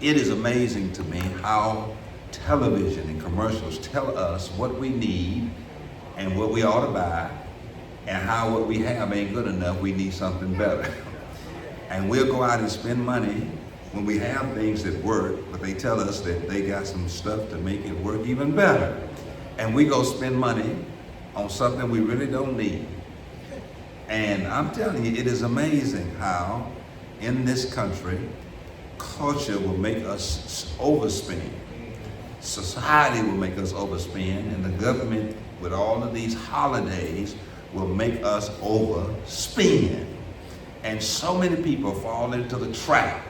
It is amazing to me how television and commercials tell us what we need and what we ought to buy, and how what we have ain't good enough, we need something better. And we'll go out and spend money when we have things that work, but they tell us that they got some stuff to make it work even better. And we go spend money on something we really don't need. And I'm telling you, it is amazing how in this country, culture will make us overspend. Society will make us overspend, and the government, with all of these holidays, will make us overspend. And so many people fall into the trap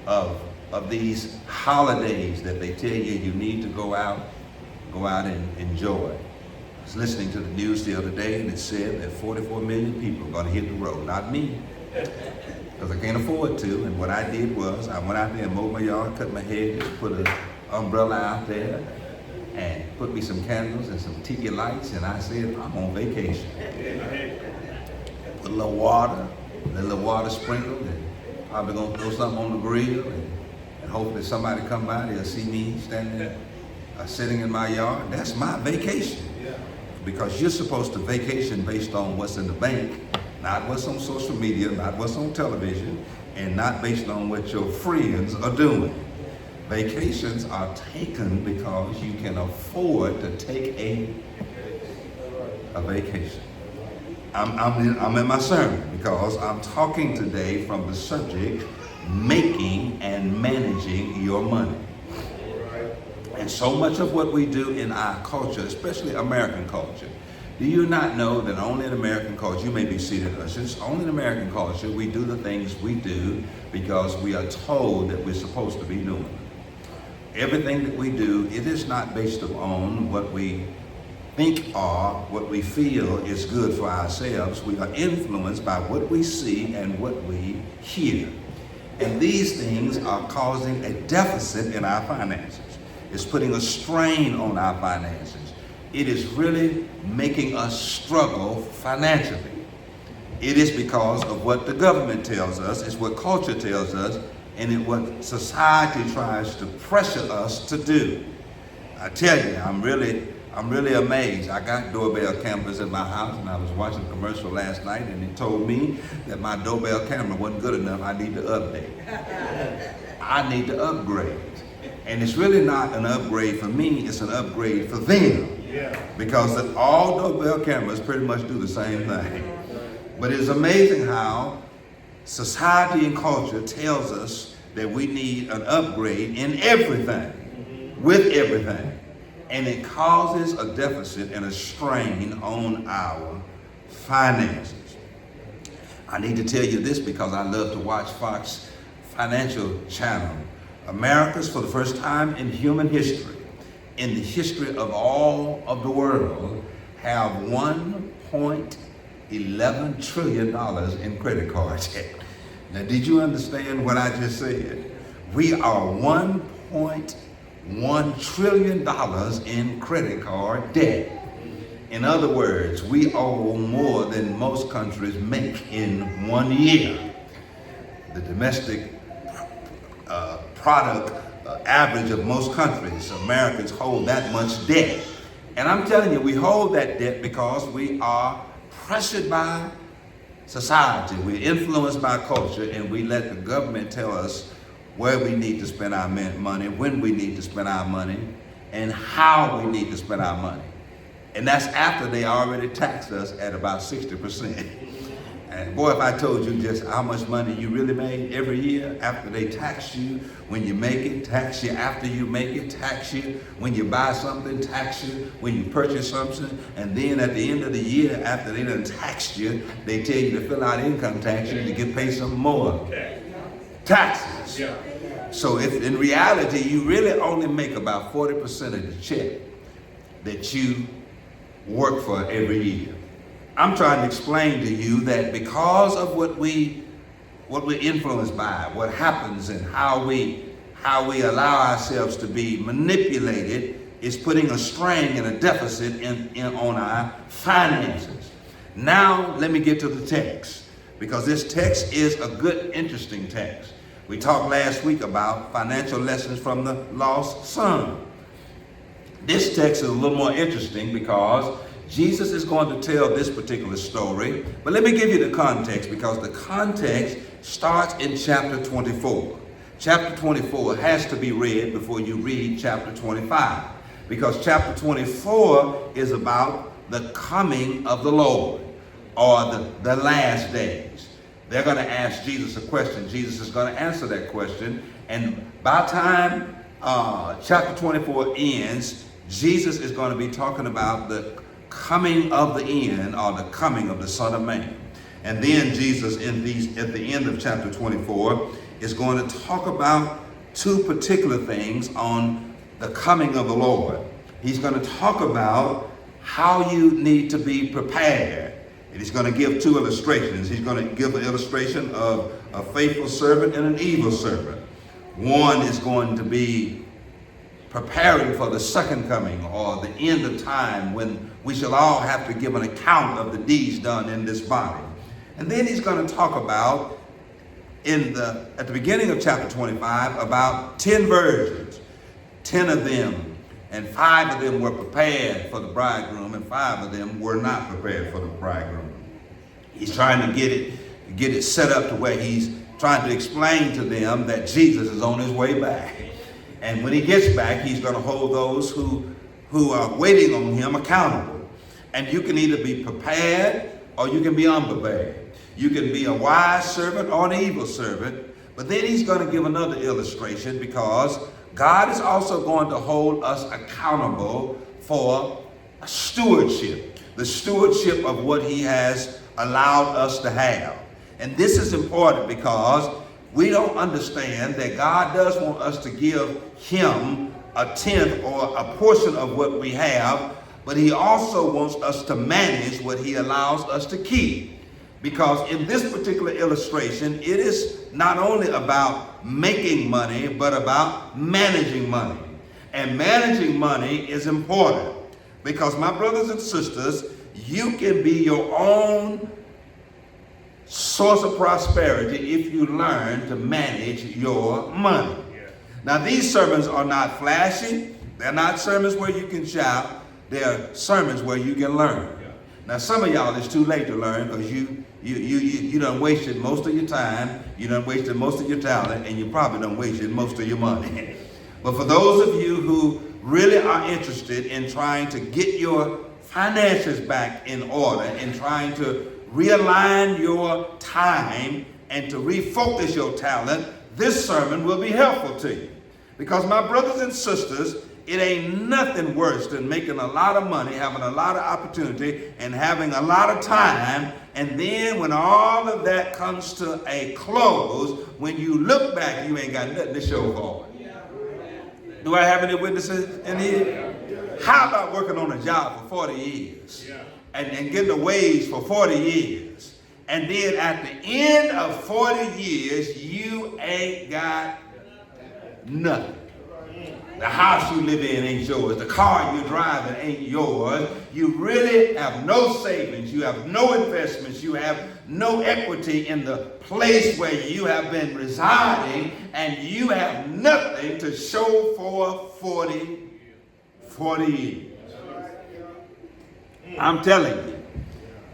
of these holidays that they tell you need to go out and enjoy. I was listening to the news the other day, and it said that 44 million people are going to hit the road. Not me, because I can't afford to. And what I did was I went out there and mowed my yard, cut my hedges, put an umbrella out there, and put me some candles and some tiki lights, and I said, I'm on vacation. Put a little water, let a little water sprinkled, and probably gonna throw something on the grill, and hopefully somebody come by, they'll see me standing there, sitting in my yard. That's my vacation. Because you're supposed to vacation based on what's in the bank, not what's on social media, not what's on television, and not based on what your friends are doing. Vacations are taken because you can afford to take a vacation. I'm in my sermon because I'm talking today from the subject, making and managing your money. And so much of what we do in our culture, especially American culture, do you not know that only in American culture, you may be seated, ushers, only in American culture we do the things we do because we are told that we're supposed to be doing them. Everything that we do, it is not based upon what we think or what we feel is good for ourselves. We are influenced by what we see and what we hear. And these things are causing a deficit in our finances. It's putting a strain on our finances. It is really making us struggle financially. It is because of what the government tells us, it's what culture tells us, and it's what society tries to pressure us to do. I tell you, I'm really amazed. I got doorbell cameras in my house, and I was watching a commercial last night, and it told me that my doorbell camera wasn't good enough. I need to update. I need to upgrade. And it's really not an upgrade for me, it's an upgrade for them. Because all doorbell cameras pretty much do the same thing. But it's amazing how society and culture tells us that we need an upgrade in everything, with everything. And it causes a deficit and a strain on our finances. I need to tell you this because I love to watch Fox Financial Channel. America's, for the first time in human history, in the history of all of the world, have $1.11 trillion in credit card debt. Now, did you understand what I just said? We are $1.1 trillion in credit card debt. In other words, we owe more than most countries make in 1 year. The domestic product average of most countries, Americans hold that much debt. And I'm telling you, we hold that debt because we are pressured by society. We're influenced by culture, and we let the government tell us where we need to spend our money, when we need to spend our money, and how we need to spend our money. And that's after they already taxed us at about 60%. And boy, if I told you just how much money you really made every year after they tax you when you make it, tax you after you make it, tax you when you buy something, tax you when you purchase something, and then at the end of the year, after they done taxed you, they tell you to fill out income tax and to get paid some more taxes. So if in reality, you really only make about 40% of the check that you work for every year. I'm trying to explain to you that because of what we're influenced by, what happens and how we allow ourselves to be manipulated is putting a strain and a deficit on our finances. Now, let me get to the text, because this text is a good, interesting text. We talked last week about financial lessons from the lost son. This text is a little more interesting because Jesus is going to tell this particular story. But let me give you the context, because the context starts in chapter 24. Chapter 24 has to be read before you read chapter 25, because chapter 24 is about the coming of the Lord, or the last days. They're going to ask Jesus a question. Jesus is going to answer that question. And by the time chapter 24 ends, Jesus is going to be talking about the coming of the end, or the coming of the Son of Man. And then Jesus, at the end of chapter 24, is going to talk about two particular things on the coming of the Lord. He's going to talk about how you need to be prepared. And he's going to give two illustrations. He's going to give an illustration of a faithful servant and an evil servant. One is going to be preparing for the second coming, or the end of time, when we shall all have to give an account of the deeds done in this body. And then he's going to talk about, at the beginning of chapter 25, about 10 virgins. 10 of them, and 5 of them were prepared for the bridegroom, and 5 of them were not prepared for the bridegroom. He's trying to get it set up to where he's trying to explain to them that Jesus is on his way back. And when he gets back, he's going to hold those who are waiting on him accountable. And you can either be prepared or you can be unprepared. You can be a wise servant or an evil servant. But then he's going to give another illustration, because God is also going to hold us accountable for stewardship, the stewardship of what he has allowed us to have. And this is important because we don't understand that God does want us to give him a tenth or a portion of what we have, but he also wants us to manage what he allows us to keep. Because in this particular illustration, it is not only about making money, but about managing money. And managing money is important, because my brothers and sisters, you can be your own source of prosperity if you learn to manage your money. Now, these sermons are not flashy. They're not sermons where you can shout. They're sermons where you can learn. Now, some of y'all, it's too late to learn, because you done wasted most of your time, you done wasted most of your talent, and you probably done wasted most of your money. But for those of you who really are interested in trying to get your finances back in order, and trying to realign your time and to refocus your talent, this sermon will be helpful to you. Because my brothers and sisters, it ain't nothing worse than making a lot of money, having a lot of opportunity, and having a lot of time, and then when all of that comes to a close, when you look back, you ain't got nothing to show for it. Do I have any witnesses in here? How about working on a job for 40 years and getting a wage for 40 years, and then at the end of 40 years, you ain't got nothing? The house you live in ain't yours. The car you're driving ain't yours. You really have no savings. You have no investments. You have no equity in the place where you have been residing, and you have nothing to show for 40 years. I'm telling you,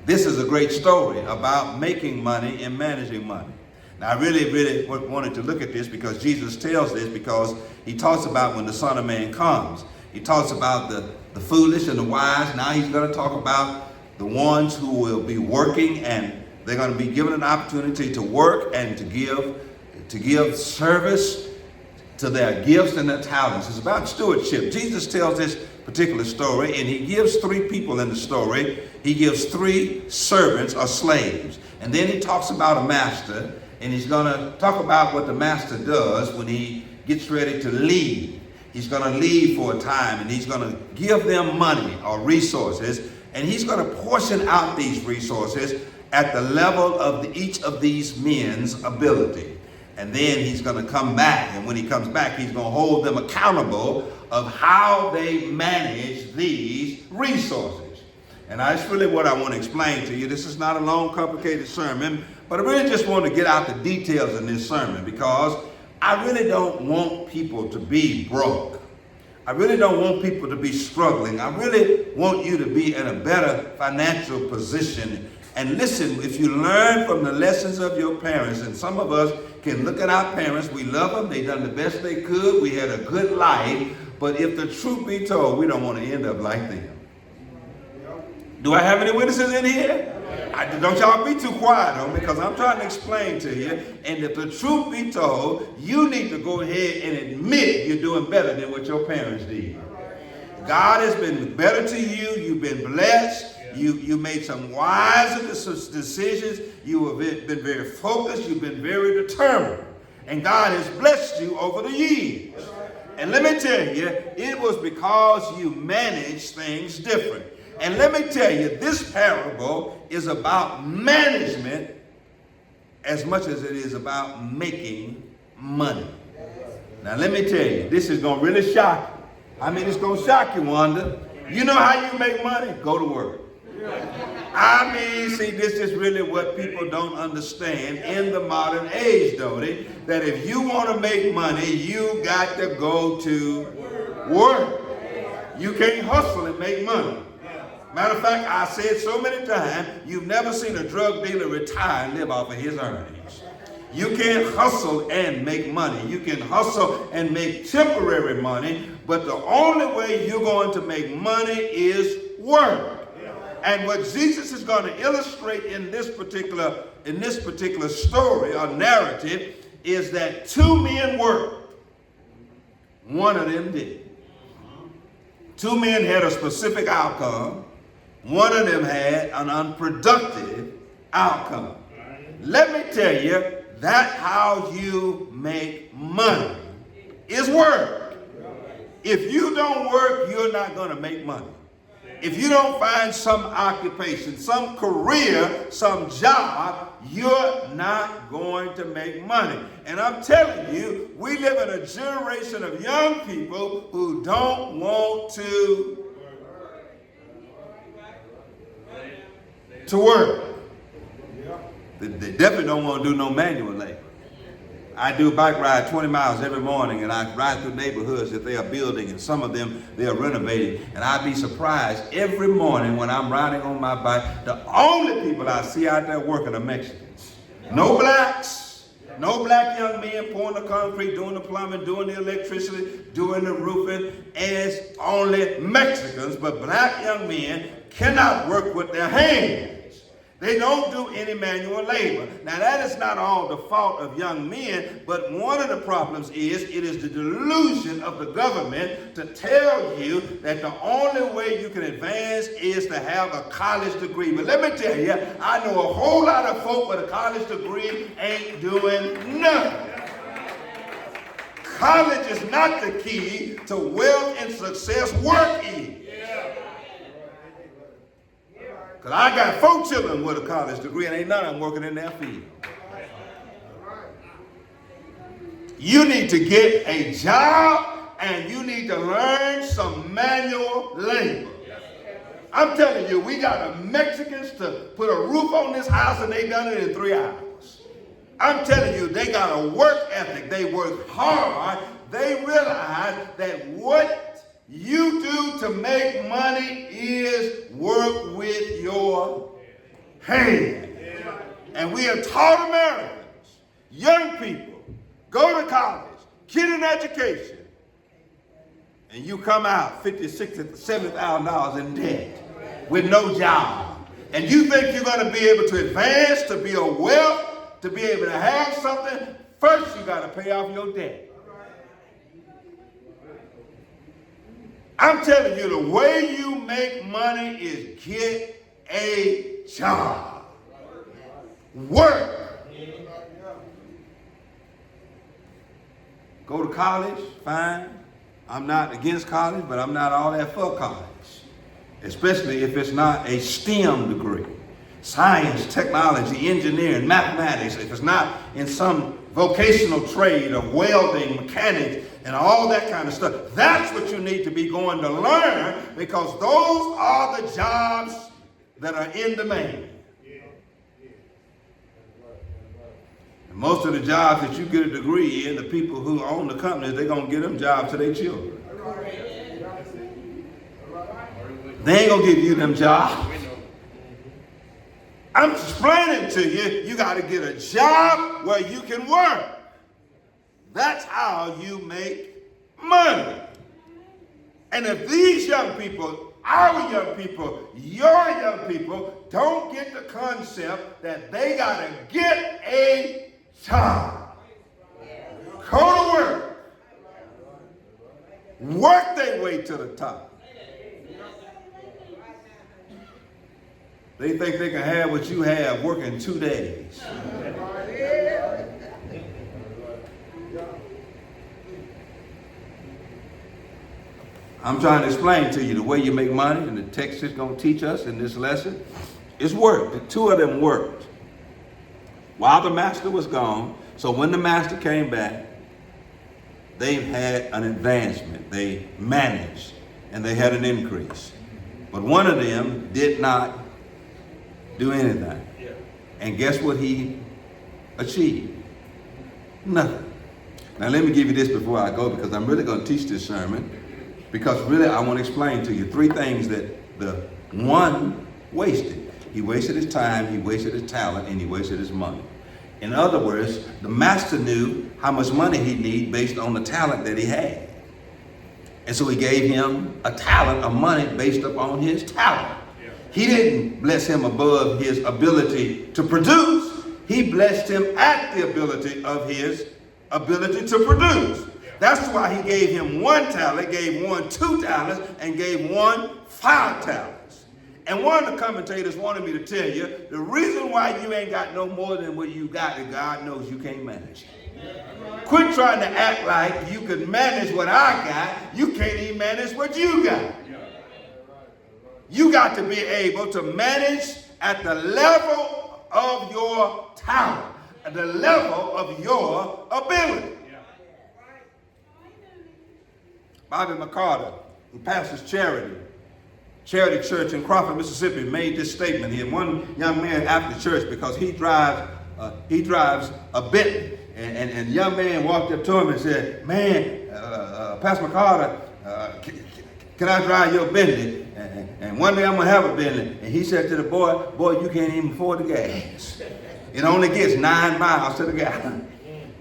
this is a great story about making money and managing money. Now, I really wanted to look at this, because Jesus tells this, because he talks about when the Son of Man comes. He talks about the foolish and the wise. Now he's going to talk about the ones who will be working, and they're going to be given an opportunity to work and to give service to their gifts and their talents. It's about stewardship. Jesus tells this particular story, and he gives 3 people in the story. He gives 3 servants or slaves. And then he talks about a master, and he's going to talk about what the master does when he gets ready to leave. He's going to leave for a time, and he's going to give them money or resources, and he's going to portion out these resources at the level of each of these men's ability. And then he's going to come back, and when he comes back, he's going to hold them accountable of how they manage these resources. And that's really what I want to explain to you. This is not a long, complicated sermon, But I really just want to get out the details in this sermon because I really don't want people to be broke. I really don't want people to be struggling. I really want you to be in a better financial position. And listen, if you learn from the lessons of your parents, and some of us can look at our parents, we love them, they done the best they could, we had a good life, but if the truth be told, we don't want to end up like them. Do I have any witnesses in here? Don't y'all be too quiet on me because I'm trying to explain to you. And if the truth be told, you need to go ahead and admit you're doing better than what your parents did. God has been better to you. You've been blessed. You made some wise decisions. You have been very focused. You've been very determined. And God has blessed you over the years. And let me tell you, it was because you managed things different. And let me tell you, this parable is about management as much as it is about making money. Now let me tell you, this is going to really shock you. I mean, it's going to shock you, Wanda. You know how you make money? Go to work. I mean, see, this is really what people don't understand in the modern age, don't they? That if you want to make money, you got to go to work. You can't hustle and make money. Matter of fact, I said so many times, you've never seen a drug dealer retire and live off of his earnings. You can't hustle and make money. You can hustle and make temporary money, but the only way you're going to make money is work. And what Jesus is going to illustrate in this particular story or narrative is that two men worked. One of them did. Two men had a specific outcome. One of them had an unproductive outcome. Let me tell you, that's how you make money, is work. If you don't work, you're not going to make money. If you don't find some occupation, some career, some job, you're not going to make money. And I'm telling you, we live in a generation of young people who don't want to work. They definitely don't want to do no manual labor. I do a bike ride 20 miles every morning, and I ride through neighborhoods that they are building, and some of them they are renovating. And I'd be surprised every morning when I'm riding on my bike, the only people I see out there working are Mexicans. No blacks, no black young men pouring the concrete, doing the plumbing, doing the electricity, doing the roofing. It's only Mexicans, but black young men cannot work with their hands. They don't do any manual labor. Now, that is not all the fault of young men, but one of the problems is it is the delusion of the government to tell you that the only way you can advance is to have a college degree. But let me tell you, I know a whole lot of folk with a college degree ain't doing nothing. College is not the key to wealth and success. Work is. Because I got 4 children with a college degree and ain't none of them working in their field. You need to get a job and you need to learn some manual labor. I'm telling you, we got the Mexicans to put a roof on this house and they done it in 3 hours. I'm telling you, they got a work ethic. They work hard. They realize that what you do to make money is work with your hand. And we have taught Americans, young people, go to college, get an education, and you come out $50,000, $60,000, $70,000 in debt with no job. And you think you're going to be able to advance, to be a wealth, to be able to have something? First, you got to pay off your debt. I'm telling you, the way you make money is get a job. Work. Go to college, fine. I'm not against college, but I'm not all that for college. Especially if it's not a STEM degree. Science, technology, engineering, mathematics. If it's not in some vocational trade of welding, mechanics, and all that kind of stuff. That's what you need to be going to learn because those are the jobs that are in demand. Most of the jobs that you get a degree in, the people who own the companies, they're going to get them jobs to their children. They ain't going to give you them jobs. I'm explaining to you, you got to get a job where you can work. That's how you make money. And if these young people, our young people, your young people, don't get the concept that they got to get a job, go to work their way to the top. They think they can have what you have working 2 days. I'm trying to explain to you the way you make money, and the text is going to teach us in this lesson. It's work. The two of them worked while the master was gone. So when the master came back, they had an advancement. They managed, and they had an increase. But one of them did not do anything. And guess what he achieved? Nothing. Now let me give you this before I go, because I'm really going to teach this sermon. Because really I want to explain to you three things that the one wasted. He wasted his time, he wasted his talent, and he wasted his money. In other words, the master knew how much money he'd need based on the talent that he had. And so he gave him a talent of money based upon his talent. He didn't bless him above his ability to produce. He blessed him at the ability of his ability to produce. That's why he gave him 1 talent, gave one 2 talents, and gave one 5 talents. And one of the commentators wanted me to tell you, the reason why you ain't got no more than what you got is God knows you can't manage it. Quit trying to act like you can manage what I got. You can't even manage what you got. You got to be able to manage at the level of your talent, at the level of your ability. Bobby McCarter, who pastors Charity Church in Crawford, Mississippi, made this statement here. One young man after church, because he drives a Bentley, and the young man walked up to him and said, "Man, Pastor McCarter, can I drive your Bentley? And one day I'm gonna have a Bentley." And he said to the boy, "You can't even afford the gas. It only gets 9 miles to the gallon."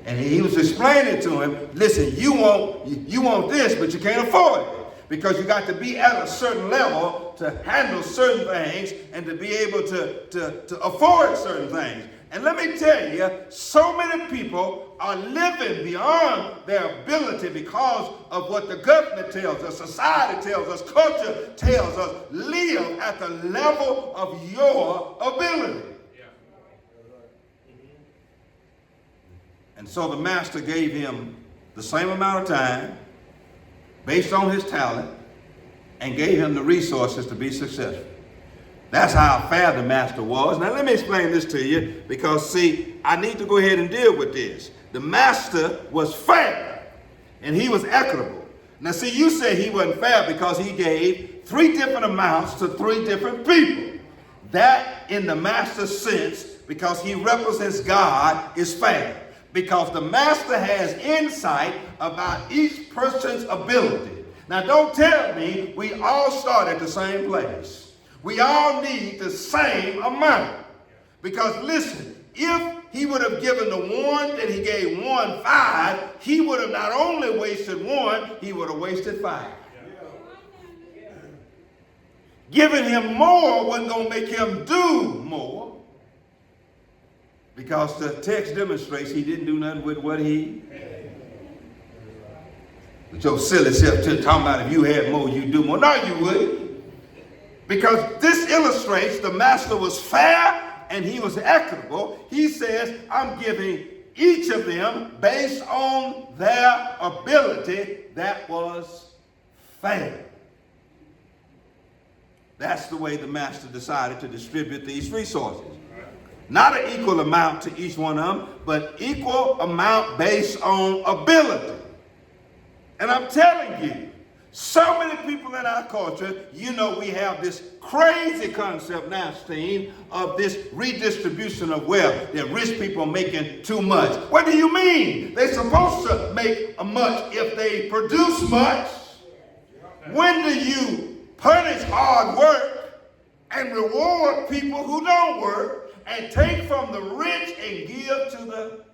And he was explaining to him, listen, you want this, but you can't afford it. Because you got to be at a certain level to handle certain things and to be able to afford certain things. And let me tell you, so many people are living beyond their ability because of what the government tells us, society tells us, culture tells us. Live at the level of your ability. And so the master gave him the same amount of time based on his talent and gave him the resources to be successful. That's how fair the master was. Now let me explain this to you, because see, I need to go ahead and deal with this. The master was fair and he was equitable. Now see, you say he wasn't fair because he gave 3 different amounts to 3 different people. That in the master's sense, because he represents God, is fair. Because the master has insight about each person's ability. Now don't tell me we all start at the same place. We all need the same amount. Because listen, if he would have given the one that he gave 1 5, he would have not only wasted 1, he would have wasted 5. Giving him more wasn't going to make him do more. Because the text demonstrates he didn't do nothing with what he had. But your silly self just talking about if you had more, you'd do more. No, you wouldn't. Because this illustrates the master was fair and he was equitable. He says, I'm giving each of them based on their ability. That was fair. That's the way the master decided to distribute these resources. Not an equal amount to each one of them, but equal amount based on ability. And I'm telling you, So many people in our culture, you know, we have this crazy concept now, Steve, of this redistribution of wealth, that rich people are making too much. What do you mean? They're supposed to make much if they produce much. When do you punish hard work and reward people who don't work and take from the rich and give to the...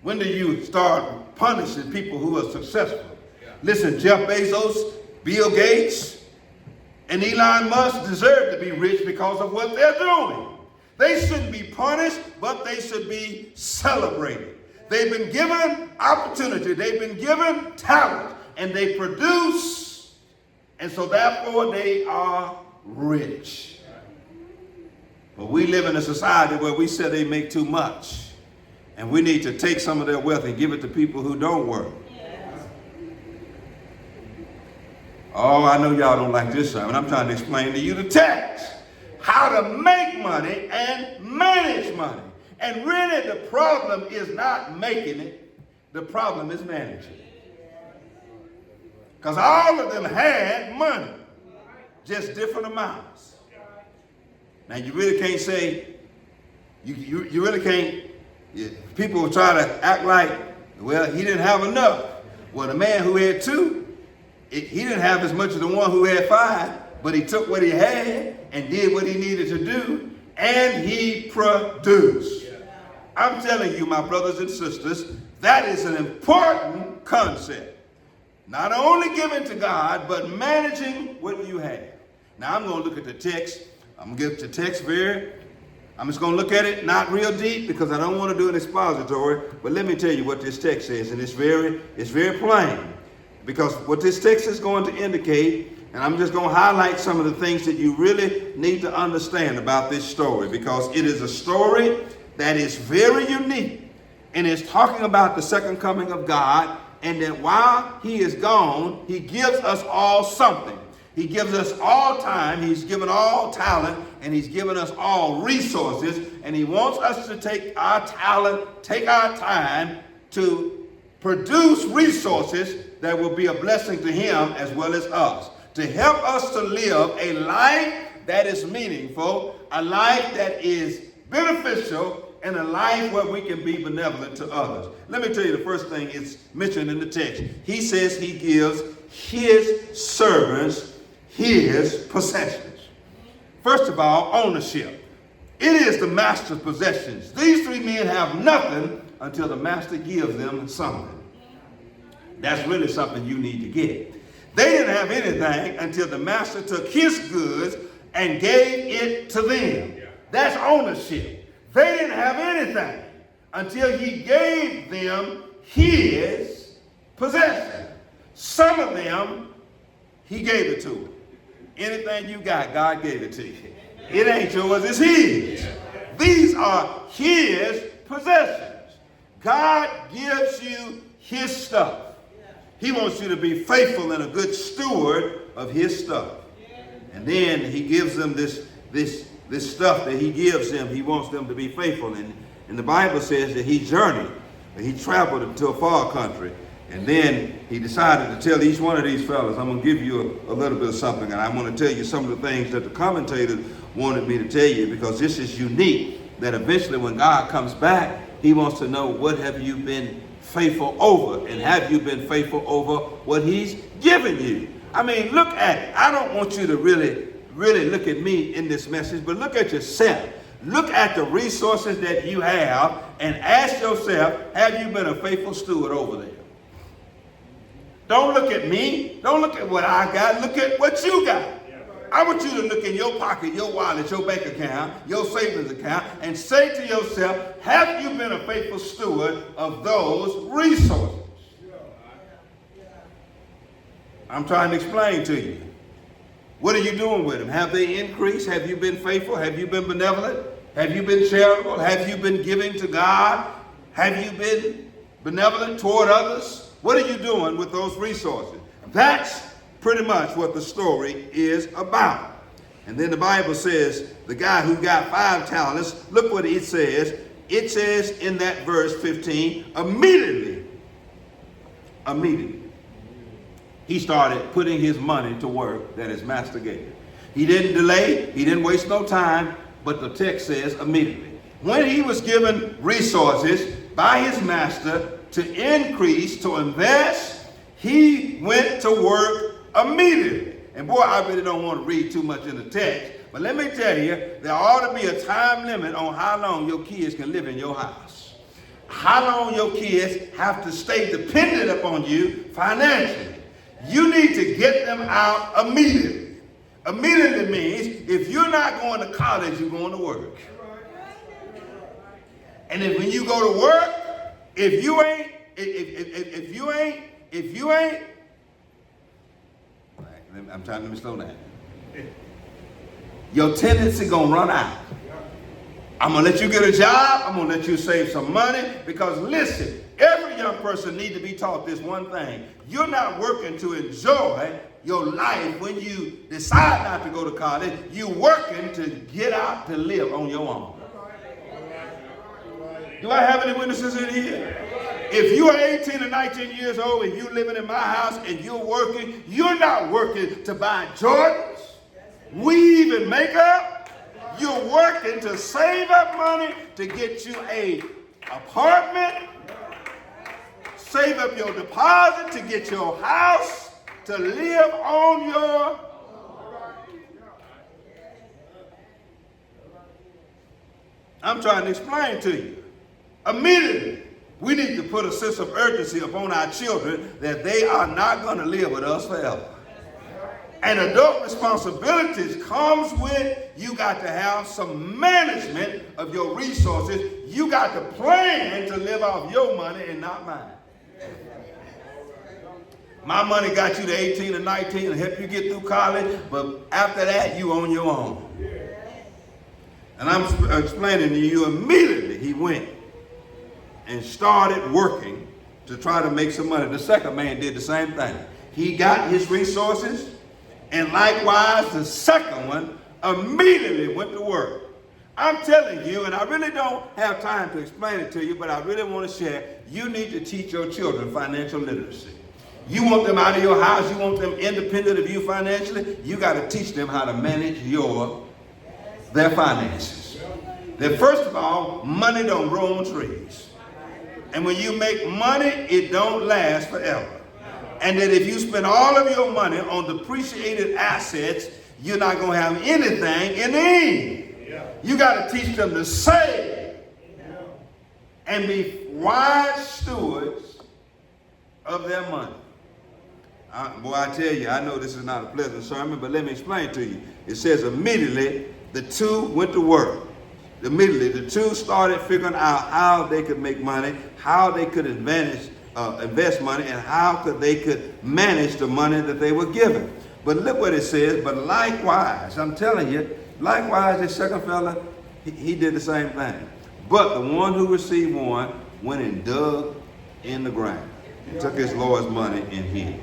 When do you start punishing people who are successful? Listen, Jeff Bezos, Bill Gates, and Elon Musk deserve to be rich because of what they're doing. They shouldn't be punished, but they should be celebrated. They've been given opportunity. They've been given talent, and they produce, and so therefore they are rich. But we live in a society where we say they make too much. And we need to take some of their wealth and give it to people who don't work. Oh, I know y'all don't like this sermon. I'm trying to explain to you the text. How to make money and manage money. And really the problem is not making it. The problem is managing it. Because all of them had money. Just different amounts. Now you really can't say, you really can't. People will try to act like, well, he didn't have enough. Well, the man who had two, he didn't have as much as the one who had five, but he took what he had and did what he needed to do, and he produced. I'm telling you, my brothers and sisters, that is an important concept. Not only giving to God, but managing what you have. Now, I'm going to look at the text. I'm going to get the text I'm just going to look at it, not real deep, because I don't want to do an expository, but let me tell you what this text says, and it's very plain, because what this text is going to indicate, and I'm just going to highlight some of the things that you really need to understand about this story, because it is a story that is very unique, and it's talking about the second coming of God, and that while he is gone, he gives us all something. He gives us all time, he's given all talent, and he's given us all resources, and he wants us to take our talent, take our time to produce resources that will be a blessing to him as well as us, to help us to live a life that is meaningful, a life that is beneficial, and a life where we can be benevolent to others. Let me tell you the first thing is mentioned in the text. He says he gives his servants his possessions. First of all, ownership. It is the master's possessions. These three men have nothing until the master gives them something. That's really something you need to get. They didn't have anything until the master took his goods and gave it to them. That's ownership. They didn't have anything until he gave them his possession. Some of them, he gave it to them. Anything you got, God gave it to you. It ain't yours, it's his. These are his possessions. God gives you his stuff. He wants you to be faithful and a good steward of his stuff. And then he gives them this stuff that he gives them. He wants them to be faithful. And the Bible says that he journeyed. He traveled to a far country. And then he decided to tell each one of these fellas, I'm going to give you a little bit of something, and I want to tell you some of the things that the commentators wanted me to tell you, because this is unique, that eventually when God comes back, he wants to know, what have you been faithful over? And have you been faithful over what he's given you? I mean, look at it. I don't want you to really look at me in this message, but look at yourself. Look at the resources that you have and ask yourself, have you been a faithful steward over there? Don't look at me. Don't look at what I got. Look at what you got. I want you to look in your pocket, your wallet, your bank account, your savings account, and say to yourself, have you been a faithful steward of those resources? I'm trying to explain to you. What are you doing with them? Have they increased? Have you been faithful? Have you been benevolent? Have you been charitable? Have you been giving to God? Have you been benevolent toward others? What are you doing with those resources? That's pretty much what the story is about. And then the Bible says the guy who got 5 talents, look what it says. It says in that verse 15, immediately immediately. He started putting his money to work that his master gave him. He didn't delay, he didn't waste no time, but the text says immediately. When he was given resources by his master to increase, to invest, he went to work immediately. And boy, I really don't want to read too much in the text, but let me tell you, there ought to be a time limit on how long your kids can live in your house. How long your kids have to stay dependent upon you financially. You need to get them out immediately. Immediately means if you're not going to college, you're going to work. And if when you go to work, if you ain't, I'm trying to slow down. Your tendency gonna run out. I'm gonna let you get a job. I'm gonna let you save some money because listen, every young person needs to be taught this one thing. You're not working to enjoy your life when you decide not to go to college. You're working to get out to live on your own. Do I have any witnesses in here? If you are 18 or 19 years old and you're living in my house and you're working, you're not working to buy Jordans, weave and makeup. You're working to save up money to get you a apartment, save up your deposit to get your house, to live on your. I'm trying to explain to you. Immediately, we need to put a sense of urgency upon our children that they are not going to live with us forever. And adult responsibilities comes with you got to have some management of your resources. You got to plan to live off your money and not mine. My money got you to 18 or 19 and help you get through college, but after that, you on your own. And I'm explaining to you immediately he went and started working to try to make some money. The second man did the same thing. He got his resources, and likewise the second one immediately went to work. I'm telling you, and I really don't have time to explain it to you, but I really want to share, you need to teach your children financial literacy. You want them out of your house, you want them independent of you financially, you got to teach them how to manage their finances. That first of all, money don't grow on trees. And when you make money, it don't last forever. And that if you spend all of your money on depreciated assets, you're not going to have anything in the end. You got to teach them to save and be wise stewards of their money. Boy, I tell you, I know this is not a pleasant sermon, but let me explain to you. It says immediately the two went to work. Immediately the two started figuring out how they could make money, how they could invest money, and how they could manage the money that they were given. But look what it says, but likewise, I'm telling you, likewise this second fella, he did the same thing. But the one who received one went and dug in the ground and took his Lord's money and hid.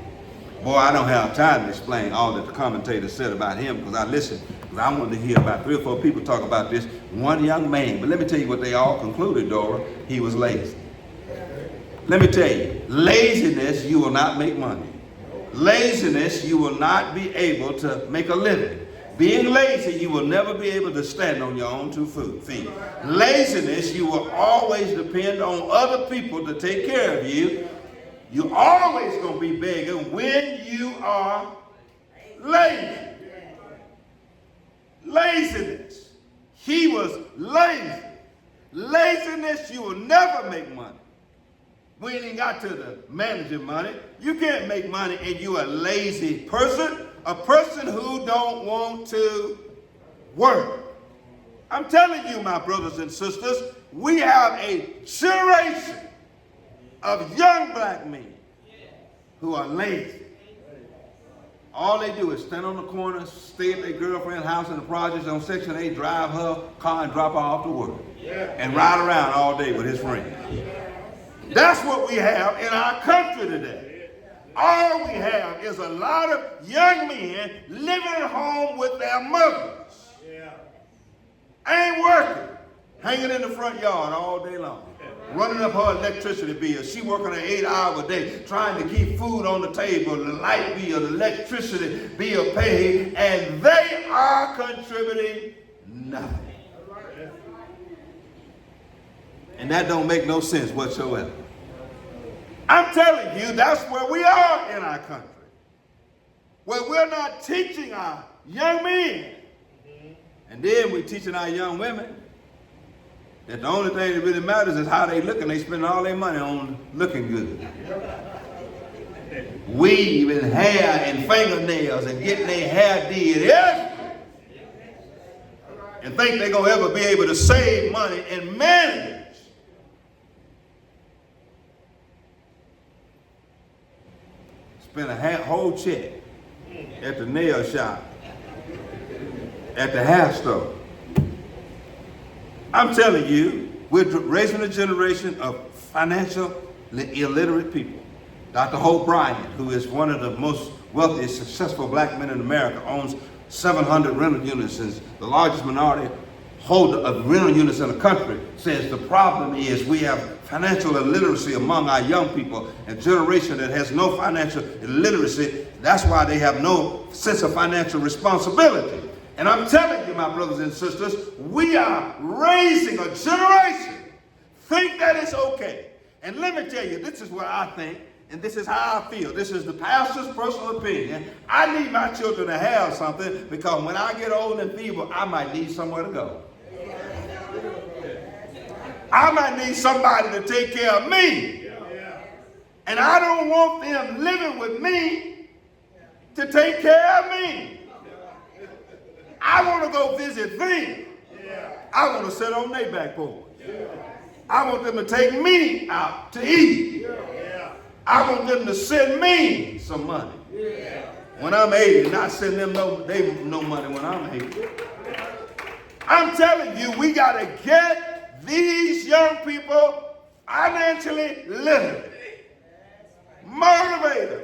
Boy, I don't have time to explain all that the commentators said about him because I listened. Because I wanted to hear about 3 or 4 people talk about this one young man. But let me tell you what they all concluded, Dora. He was lazy. Let me tell you, laziness, you will not make money. Laziness, you will not be able to make a living. Being lazy, you will never be able to stand on your own 2 feet. Laziness, you will always depend on other people to take care of you. You're always going to be begging when you are lazy. Laziness. He was lazy. Laziness, you will never make money. We ain't got to the managing money. You can't make money and you're a lazy person, a person who don't want to work. I'm telling you, my brothers and sisters, we have a generation of young black men who are lazy. All they do is stand on the corner, stay at their girlfriend's house in the projects on Section 8, drive her car and drop her off to work, and ride around all day with his friends. That's what we have in our country today. All we have is a lot of young men living at home with their mothers. Ain't working, hanging in the front yard all day long. running up her electricity bill. She working an 8-hour day trying to keep food on the table, the light bill, the electricity bill paid, and they are contributing nothing. And that don't make no sense whatsoever. I'm telling you, that's where we are in our country. Where we're not teaching our young men. And then we're teaching our young women that the only thing that really matters is how they look, and they spend all their money on looking good. Weave and hair and fingernails and getting their hair did, yes? And think they're going to ever be able to save money and manage. Spend a whole check at the nail shop, at the hair store. I'm telling you, we're raising a generation of financially illiterate people. Dr. Hope Bryant, who is one of the most wealthy, successful black men in America, owns 700 rental units, is the largest minority holder of rental units in the country, says the problem is we have financial illiteracy among our young people, a generation that has no financial illiteracy. That's why they have no sense of financial responsibility. And I'm telling you, my brothers and sisters, we are raising a generation. Think that it's okay. And let me tell you, this is what I think, and this is how I feel. This is the pastor's personal opinion. I need my children to have something, because when I get old and feeble, I might need somewhere to go. I might need somebody to take care of me. And I don't want them living with me to take care of me. I want to go visit them. I want to sit on their back porch. I want them to take me out to eat. I want them to send me some money when I'm 80, not send them no money when I'm 80. I'm telling you, we got to get these young people financially literate. Motivate them.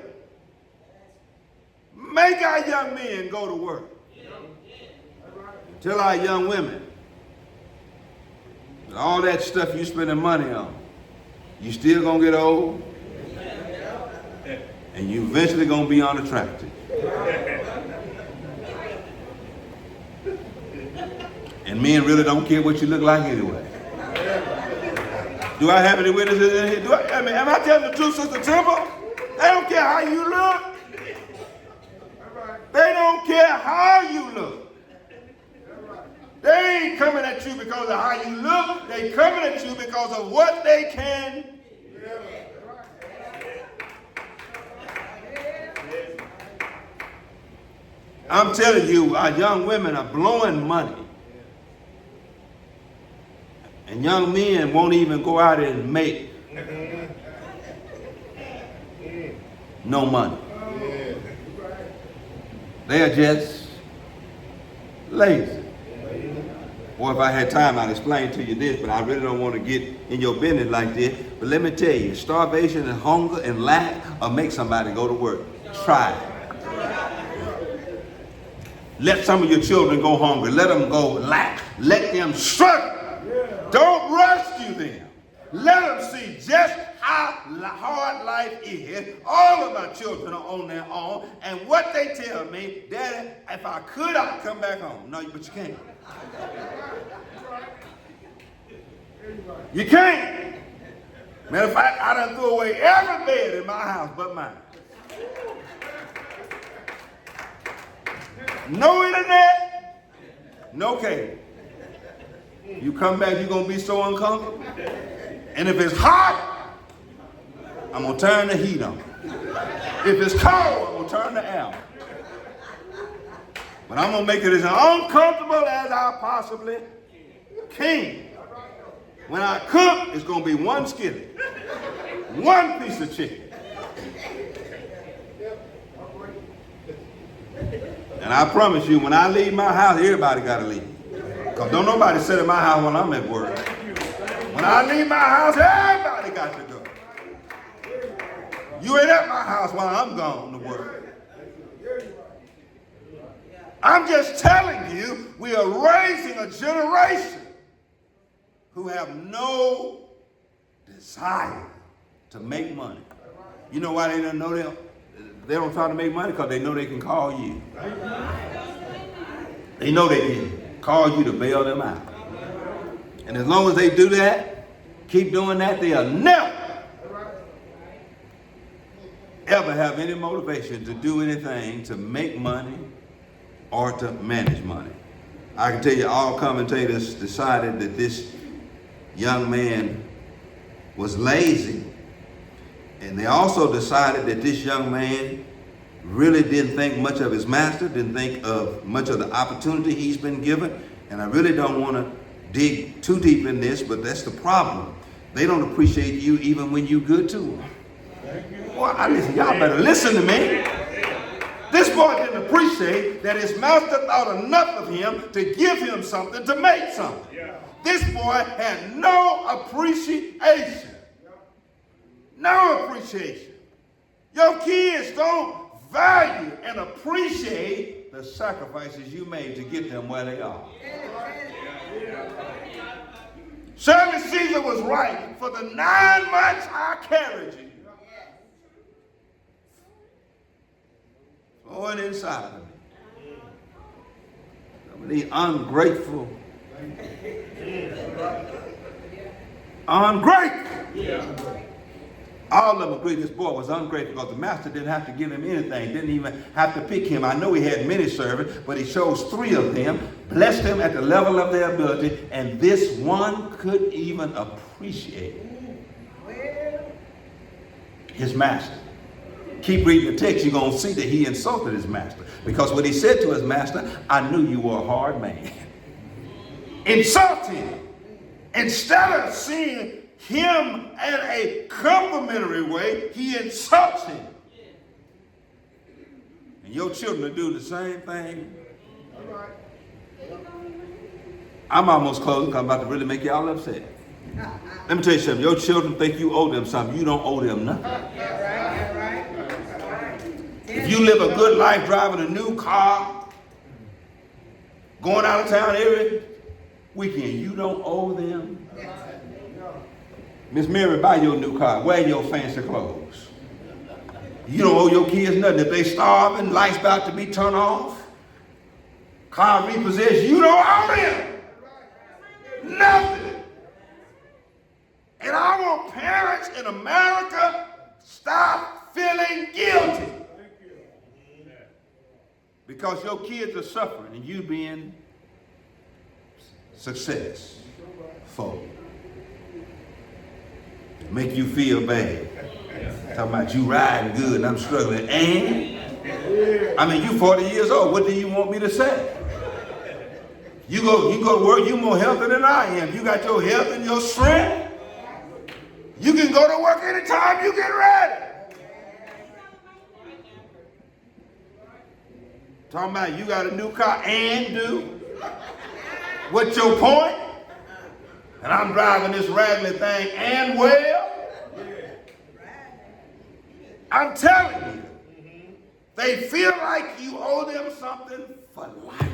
Make our young men go to work. Tell our young women, all that stuff you spending money on, you still gonna get old, and you eventually gonna be unattractive. And men really don't care what you look like anyway. Do I have any witnesses in here? Am I telling the truth, Sister Temple? They don't care how you look. They don't care how you look. They ain't coming at you because of how you look. They coming at you because of what they can. I'm telling you, our young women are blowing money. And young men won't even go out and make no money. They are just lazy. Or if I had time, I'd explain to you this, but I really don't want to get in your business like this. But let me tell you, starvation and hunger and lack will make somebody go to work. Try it. Let some of your children go hungry. Let them go lack. Let them struggle. Don't rescue them. Let them see just how hard life is. All of my children are on their own. And what they tell me, Daddy, if I could, I'd come back home. No, but you can't. You can't. Matter of fact, I done threw away every bed in my house but mine. No internet, no cable. You come back, you're going to be so uncomfortable. And if it's hot, I'm going to turn the heat on. If it's cold, I'm going to turn the air on. But I'm going to make it as uncomfortable as I possibly can. When I cook, it's going to be one skillet, one piece of chicken. And I promise you, when I leave my house, everybody got to leave. Because don't nobody sit in my house when I'm at work. When I leave my house, everybody got to go. You ain't at my house while I'm gone to work. I'm just telling you, we are raising a generation who have no desire to make money. You know why they don't know them? They don't try to make money because they know they can call you. They know they can call you to bail them out. And as long as they do that, keep doing that, they'll never ever have any motivation to do anything to make money or to manage money. I can tell you all commentators decided that this young man was lazy, and they also decided that this young man really didn't think much of his master, didn't think of much of the opportunity he's been given. And I really don't want to dig too deep in this, but that's the problem. They don't appreciate you even when you're good to them. Boy, listen, y'all better listen to me. This boy didn't appreciate that his master thought enough of him to give him something to make something. This boy had no appreciation. No appreciation. Your kids don't value and appreciate the sacrifices you made to get them where they are. Shirley Caesar was right. For the 9 months I carried you. Flowing inside of me. Some of these ungrateful. All of them agree this boy was ungrateful because the master didn't have to give him anything, didn't even have to pick him. I know he had many servants, but he chose 3 of them, blessed them at the level of their ability, and this one could even appreciate his master. Keep reading the text, you're going to see that he insulted his master. Because what he said to his master, I knew you were a hard man. Insulting him. Instead of seeing him in a complimentary way, he insults him. And your children will do the same thing. I'm almost closing because I'm about to really make y'all upset. Let me tell you something. Your children think you owe them something. You don't owe them nothing. If you live a good life driving a new car, going out of town every weekend, you don't owe them. Miss Mary, buy your new car. Wear your fancy clothes. You don't owe your kids nothing. If they starving, lights about to be turned off, car repossessed, you don't owe them nothing. And I want parents in America stop feeling guilty because your kids are suffering and you being successful. Make you feel bad. Talking about you riding good and I'm struggling. And I mean, you 40 years old. What do you want me to say? You go to work, you more healthy than I am. You got your health and your strength. You can go to work anytime you get ready. Talking about you got a new car and do. What's your point? And I'm driving this raggedy thing and well. I'm telling you, they feel like you owe them something for life.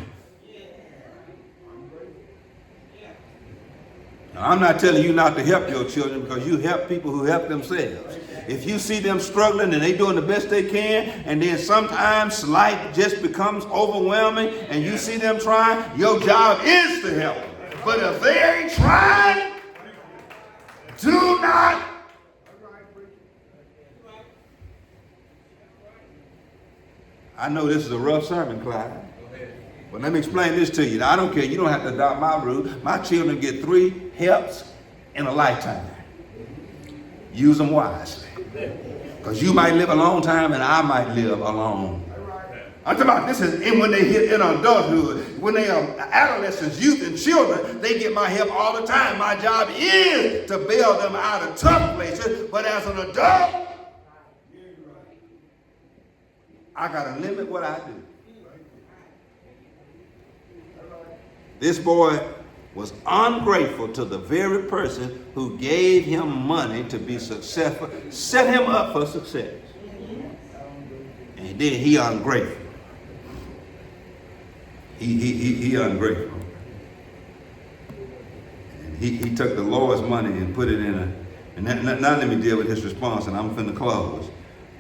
Now, I'm not telling you not to help your children because you help people who help themselves. If you see them struggling and they doing the best they can, and then sometimes life just becomes overwhelming and you see them trying, your job is to help them. But if they ain't trying, do not. I know this is a rough sermon, Clyde. But let me explain this to you. Now, I don't care. You don't have to adopt my rule. My children get 3 helps in a lifetime. Use them wisely. Because you might live a long time and I might live a long. I'm talking about this is when they hit in adulthood, when they are adolescents, youth, and children, they get my help all the time. My job is to bail them out of tough places, but as an adult, I got to limit what I do. This boy was ungrateful to the very person who gave him money to be successful, set him up for success. And then he ungrateful. He ungrateful. And he took the Lord's money and put it in And now let me deal with his response, and I'm finna close.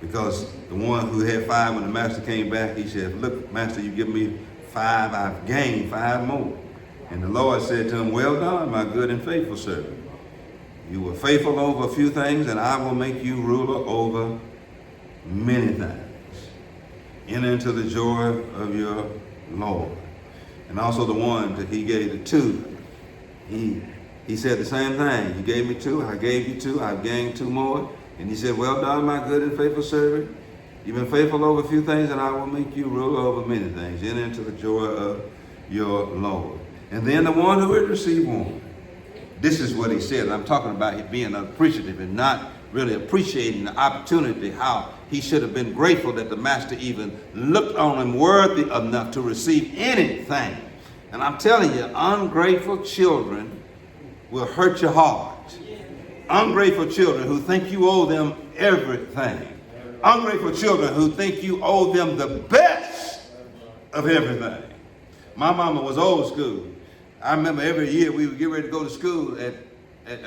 Because the one who had 5, when the master came back, he said, look, master, you give me 5, I've gained 5 more. And the Lord said to him, well done, my good and faithful servant. You were faithful over a few things, and I will make you ruler over many things. Enter into the joy of your Lord. And also the one that he gave the 2, he said the same thing. You gave me 2, I gave you 2, I've gained 2 more. And he said, well done, my good and faithful servant. You've been faithful over a few things, and I will make you ruler over many things. Enter into the joy of your Lord. And then the one who had received 1. This is what he said. I'm talking about him being appreciative and not really appreciating the opportunity, how he should have been grateful that the master even looked on him worthy enough to receive anything. And I'm telling you, ungrateful children will hurt your heart. Ungrateful children who think you owe them everything. Ungrateful children who think you owe them the best of everything. My mama was old school. I remember every year we would get ready to go to school at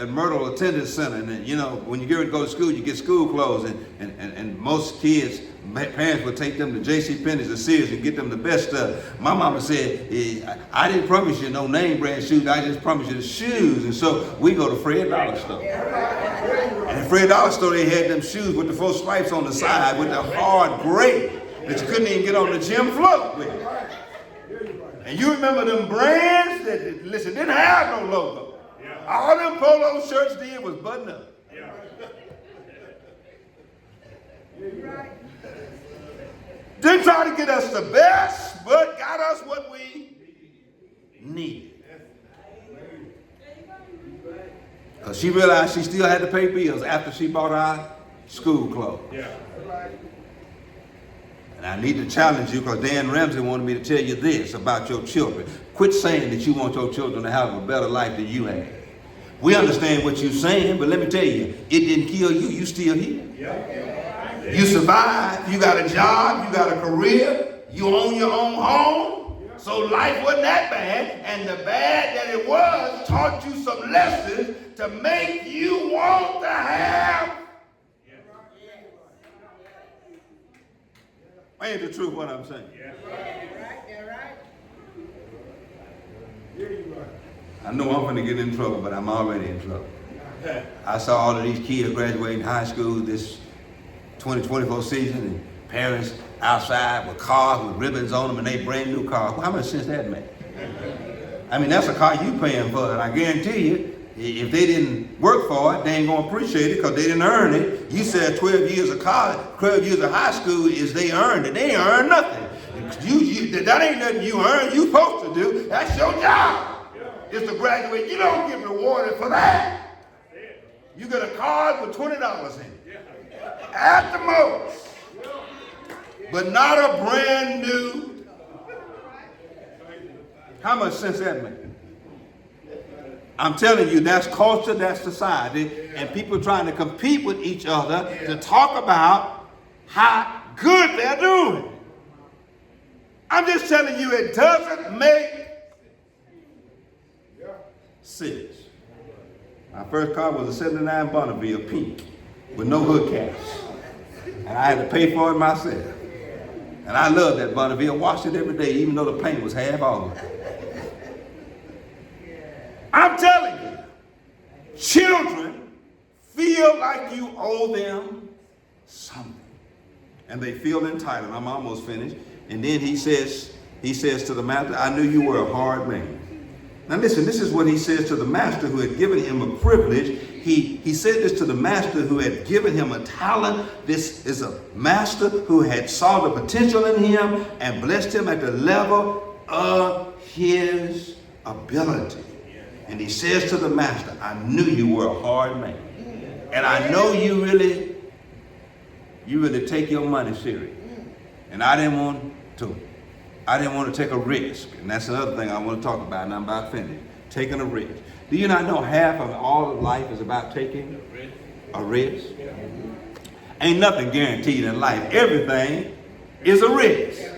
Myrtle Attendance Center. And then, you know, when you get ready to go to school, you get school clothes. And most kids, parents would take them to J.C. Penney's or Sears and get them the best stuff. My mama said, I didn't promise you no name brand shoes. I just promised you the shoes. And so we go to Fred Dollar Store. And at Fred Dollar Store, they had them shoes with the 4 stripes on the side with the hard gray that you couldn't even get on the gym floor with. And you remember them brands that, listen, didn't have no logo. All them polo shirts did was button up. Didn't try to get us the best, but got us what we needed. Because she realized she still had to pay bills after she bought our school clothes. And I need to challenge you, because Dan Ramsey wanted me to tell you this about your children. Quit saying that you want your children to have a better life than you had. We understand what you're saying, but let me tell you, it didn't kill you. You still here. You survived. You got a job. You got a career. You own your own home. So life wasn't that bad. And the bad that it was taught you some lessons to make you want to have. Ain't the truth what I'm saying? I know I'm going to get in trouble, but I'm already in trouble. I saw all of these kids graduating high school this 2024 season, and parents outside with cars with ribbons on them, and they brand new cars. Well, how much sense that make? I mean, that's a car you paying for, and I guarantee you, if they didn't work for it, they ain't going to appreciate it because they didn't earn it. You said 12 years of college, 12 years of high school is they earned it. They ain't earned nothing. That ain't nothing you earn. You supposed to do. That's your job. Is to graduate. You don't get rewarded for that. You get a card with $20 in it. At the most. But not a brand new. How much sense that makes? I'm telling you, that's culture, that's society, and people trying to compete with each other to talk about how good they're doing. I'm just telling you, it doesn't make sense. My first car was a 79 Bonneville pink with no hood caps, and I had to pay for it myself. And I love that Bonneville, washed it every day, even though the paint was half off. I'm telling you, children feel like you owe them something. And they feel entitled. I'm almost finished. And then he says to the master, I knew you were a hard man. Now listen, this is what he says to the master who had given him a privilege. He said this to the master who had given him a talent. This is a master who had saw the potential in him and blessed him at the level of his ability. And he says to the master, I knew you were a hard man. And I know you really take your money serious. And I didn't want to take a risk. And that's another thing I want to talk about, and I'm about finished. Taking a risk. Do you not know half of all of life is about taking a risk? Ain't nothing guaranteed in life. Everything is a risk.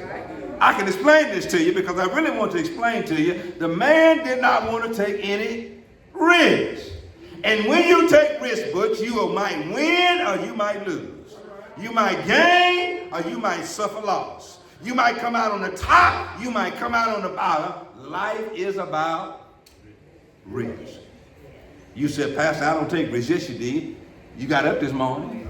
I can explain this to you because I really want to explain to you. The man did not want to take any risk. And when you take risks, Butch, you might win or you might lose. You might gain or you might suffer loss. You might come out on the top, you might come out on the bottom. Life is about risk. You said, Pastor, I don't take risks. Yes, you did. You got up this morning,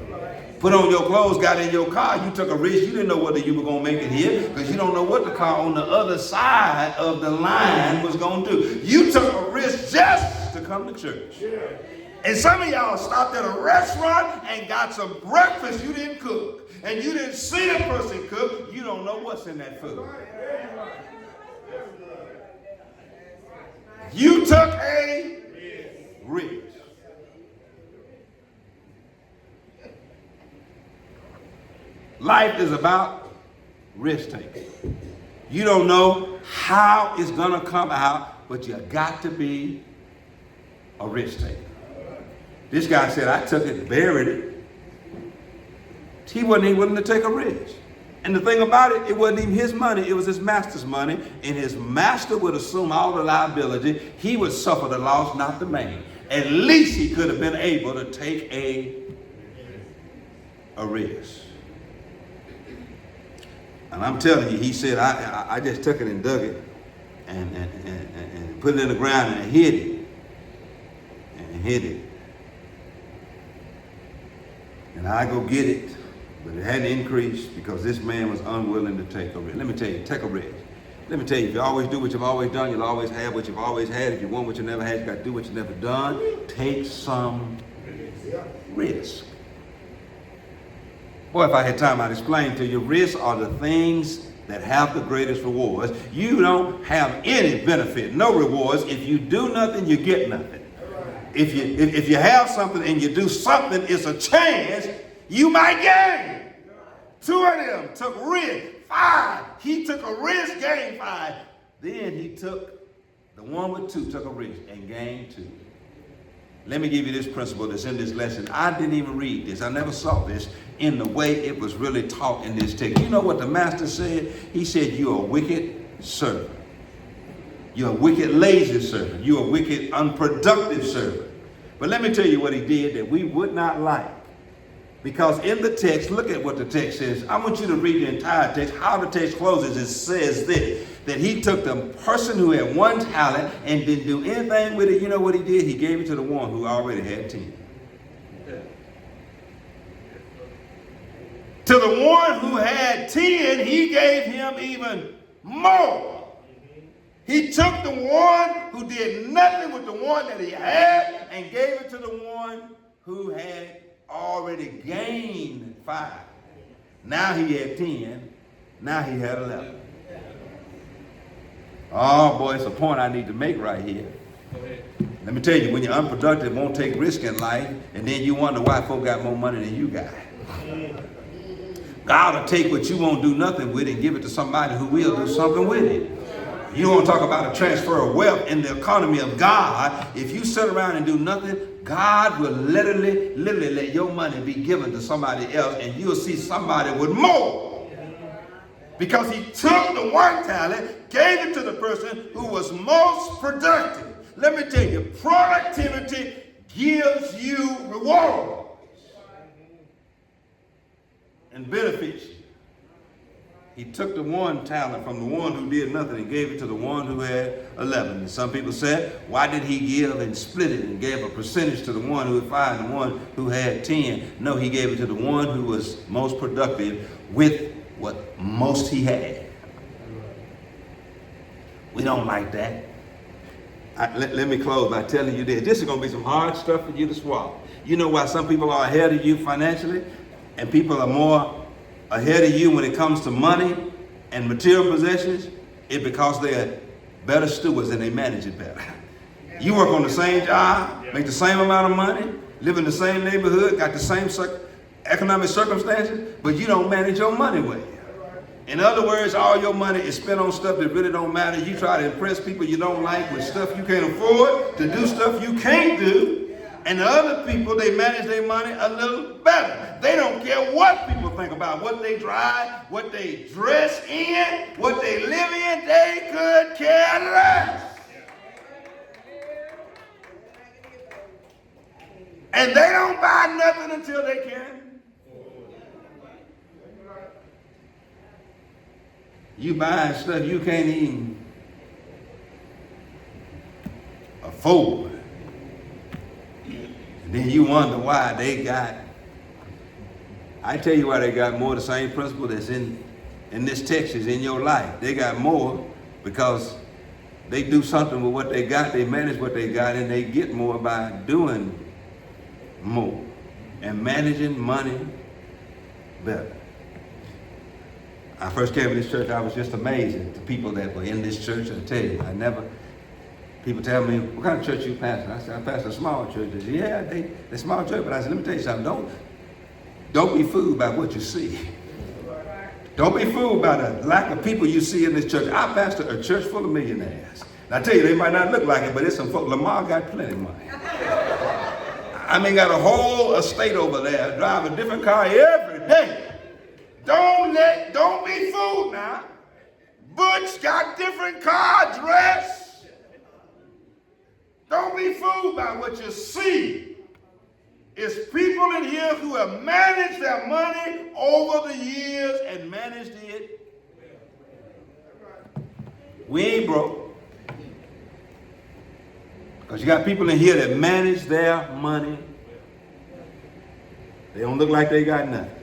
put on your clothes, got in your car, you took a risk. You didn't know whether you were going to make it here because you don't know what the car on the other side of the line was going to do. You took a risk just to come to church. And some of y'all stopped at a restaurant and got some breakfast you didn't cook. And you didn't see the person cook. You don't know what's in that food. You took a risk. Life is about risk taking. You don't know how it's going to come out, but you got to be a risk taker. This guy said, I took it, buried it. He wasn't even willing to take a risk. And the thing about it, it wasn't even his money, it was his master's money. And his master would assume all the liability. He would suffer the loss, not the man. At least he could have been able to take a risk. And I'm telling you, he said, I just took it and dug it and put it in the ground and hid it. And hid it. And I go get it. But it hadn't increased because this man was unwilling to take a risk. Let me tell you, take a risk. Let me tell you, if you always do what you've always done, you'll always have what you've always had. If you want what you never had, you got to do what you've never done. Take some risk. Boy, if I had time, I'd explain to you. Risks are the things that have the greatest rewards. You don't have any benefit, no rewards. If you do nothing, you get nothing. If you have something and you do something, it's a chance you might gain. 2 of them took risk. 5. He took a risk, gained 5. Then he took, the one with 2 took a risk and gained 2. Let me give you this principle that's in this lesson. I didn't even read this. I never saw this in the way it was really taught in this text. You know what the master said? He said, you're a wicked servant. You're a wicked, lazy servant. You're a wicked, unproductive servant. But let me tell you what he did that we would not like. Because in the text, look at what the text says. I want you to read the entire text. How the text closes, it says this, that he took the person who had 1 talent and didn't do anything with it. You know what he did? He gave it to the one who already had 10. To the one who had 10, he gave him even more. He took the one who did nothing with the one that he had and gave it to the one who had already gained 5. Now he had 10. Now he had 11. Oh boy, it's a point I need to make right here. Let me tell you, when you're unproductive, won't take risk in life, and then you wonder why folk got more money than you got. God will take what you won't do nothing with and give it to somebody who will do something with it. You want to talk about a transfer of wealth in the economy of God. If you sit around and do nothing, God will literally let your money be given to somebody else, and you'll see somebody with more. Because he took the 1 talent, gave it to the person who was most productive. Let me tell you, productivity gives you rewards and benefits you. He took the 1 talent from the one who did nothing and gave it to the one who had 11. And some people said, why did he give and split it and gave a percentage to the one who had 5 and the one who had 10? No, he gave it to the one who was most productive with what most he had. We don't like that. Let me close by telling you this. This is going to be some hard stuff for you to swallow. You know why some people are ahead of you financially and people are more ahead of you when it comes to money and material possessions? It's because they're better stewards and they manage it better. You work on the same job, make the same amount of money, live in the same neighborhood, got the same economic circumstances, but you don't manage your money well. In other words, all your money is spent on stuff that really don't matter. You try to impress people you don't like with stuff you can't afford, to do stuff you can't do. And the other people, they manage their money a little better. They don't care what people think about, what they drive, what they dress in, what they live in. They could care less. And they don't buy nothing until they can. You buying stuff you can't even afford. And then you wonder why they got, I tell you why they got more of the same principle that's in this text is in your life. They got more because they do something with what they got, they manage what they got, and they get more by doing more and managing money better. I first came to this church, I was just amazed at the people that were in this church. I tell you, people tell me, what kind of church you pastor? I said, I pastor a small church. They said, yeah, they small church, but I said, let me tell you something, don't be fooled by what you see. Don't be fooled by the lack of people you see in this church. I pastor a church full of millionaires. And I tell you, they might not look like it, but it's some folk. Lamar got plenty of money. I mean, got a whole estate over there, drive a different car every day. Don't be fooled now. Butch got different car dress. Don't be fooled by what you see. It's people in here who have managed their money over the years and managed it. We ain't broke. Because you got people in here that manage their money. They don't look like they got nothing.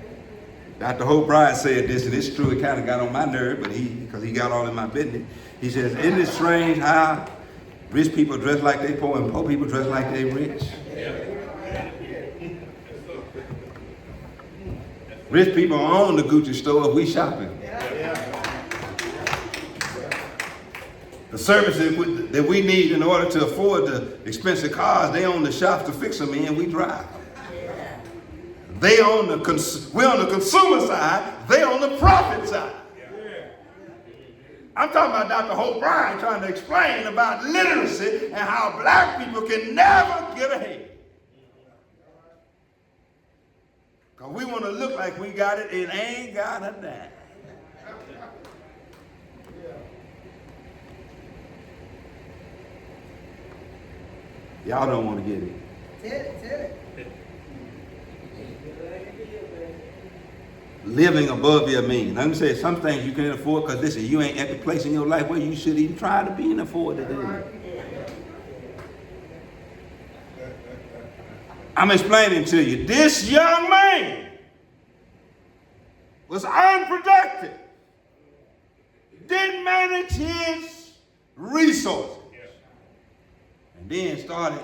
Dr. Hope Bride said this, and it's true, it kind of got on my nerve, but because he got all in my business. He says, isn't it strange how rich people dress like they poor and poor people dress like they rich? Rich people own the Gucci store if we shopping. The services that we need in order to afford the expensive cars, they own the shops to fix them in, we drive. We're on the consumer side, they on the profit side. I'm talking about Dr. Hope Bryan trying to explain about literacy and how black people can never get ahead. Because we want to look like we got it, it ain't got a dime. Y'all don't want to get it. Tell it. Living above your means. I'm going to say some things you can't afford because listen, you ain't at the place in your life where you should even try to be and afford to do it. I'm explaining to you, this young man was unproductive, didn't manage his resources, and then started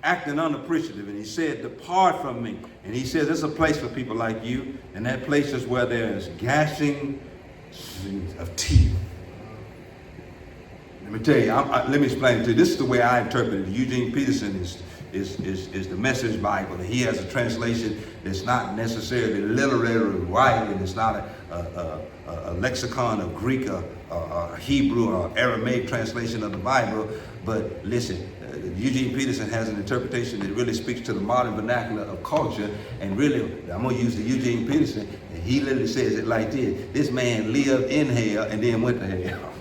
acting unappreciative, and he said, depart from me. And he says, there's a place for people like you, and that place is where there's gnashing of teeth. Let me tell you, let me explain it to you. This is the way I interpret it. Eugene Peterson is the Message Bible. He has a translation that's not necessarily literary right, and it's not a lexicon of Greek or Hebrew or Aramaic translation of the Bible. But listen, Eugene Peterson has an interpretation that really speaks to the modern vernacular of culture. And really, I'm going to use the Eugene Peterson, and he literally says it like this. This man lived in hell and then went to hell.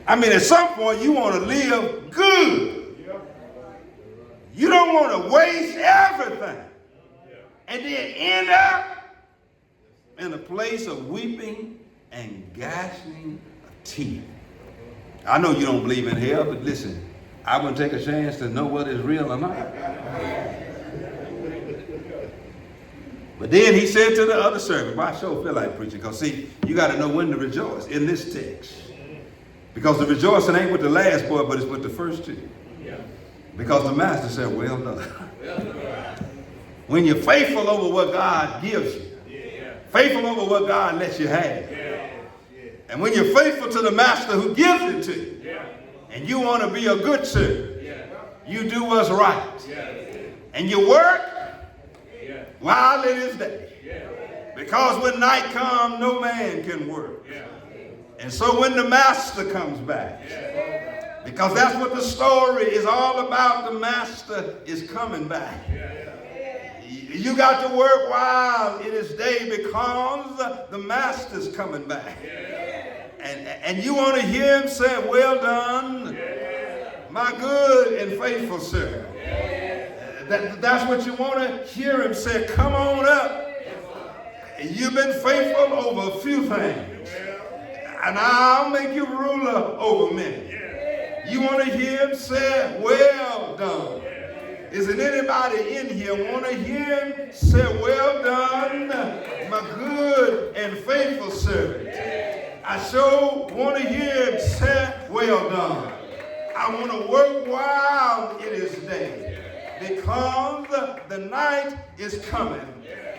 I mean, at some point, you want to live good. You don't want to waste everything and then end up in a place of weeping and gnashing of teeth. I know you don't believe in hell, but listen, I wouldn't take a chance to know whether it's real or not. But then he said to the other servant, well, I sure feel like preaching, because see, you got to know when to rejoice in this text. Because the rejoicing ain't with the last boy, but it's with the first two. Because the master said, well done. When you're faithful over what God gives you, faithful over what God lets you have, and when you're faithful to the master who gives it to you, and you want to be a good servant, you do what's right. And you work while it is day. Because when night comes, no man can work. And so when the master comes back, because that's what the story is all about, the master is coming back. You got to work while it is day because the master's coming back. And you want to hear him say, well done, my good and faithful servant. That's what you want to hear him say. Come on up. You've been faithful over a few things, and I'll make you ruler over many. You want to hear him say, well done. Is it anybody in here want to hear him say, well done, my good and faithful servant? I sure want to hear him say, well done. I want to work while it is day, because the night is coming.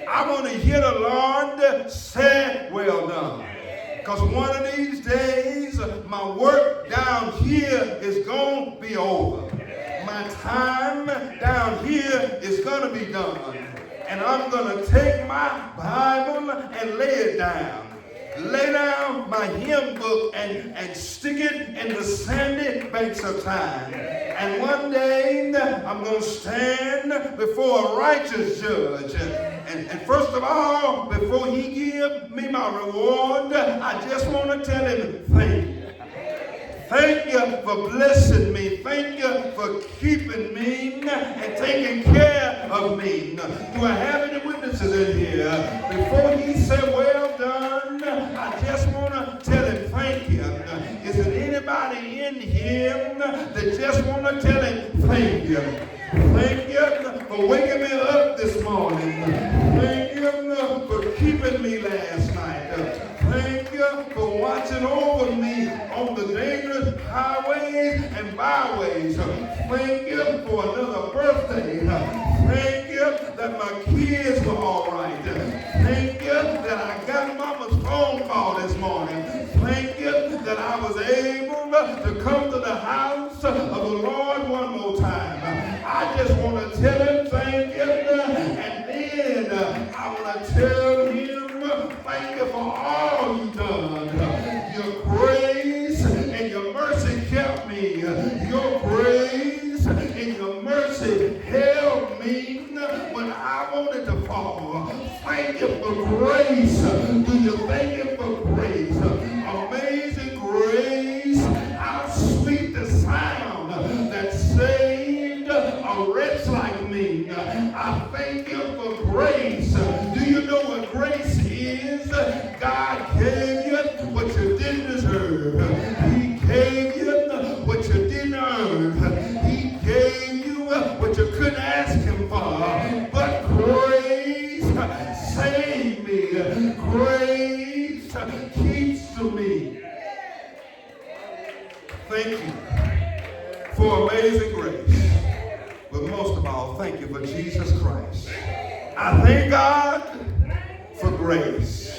I want to hear the Lord say, well done. Because one of these days, my work down here is going to be over. My time down here is going to be done. And I'm going to take my Bible and lay it down. Lay down my hymn book and stick it in the sandy banks of time. And one day I'm going to stand before a righteous judge. And first of all, before he gives me my reward, I just want to tell him thank you. Thank you for blessing me. Thank you for keeping me and taking care of me. Do I have any witnesses in here? Before he said, well done, I just want to tell him thank you. Is there anybody in here that just want to tell him thank you? Thank you for waking me up this morning. Thank you for keeping me last night. Thank you for watching over me on the dangerous highways and byways. Thank you for another birthday. Thank you that my kids were all right. Thank you that I got mama's phone call this morning. Thank you that I was able to come to the house of the Lord one more time. I just want to tell him thank you, and then I want to tell him thank you for all you've done. Your grace and your mercy kept me. Your grace and your mercy held me when I wanted to fall. Thank you for grace. Do you thank him for grace? Amazing grace. How sweet the sound that saved a wretch like me. I thank you for grace. Do you know what grace is? God gave you what you didn't deserve. He gave you what you didn't earn. He gave you what you couldn't ask him for. But grace saved me. Grace keeps to me. Thank you for amazing grace. But most of all, thank you for Jesus Christ. I thank God for grace.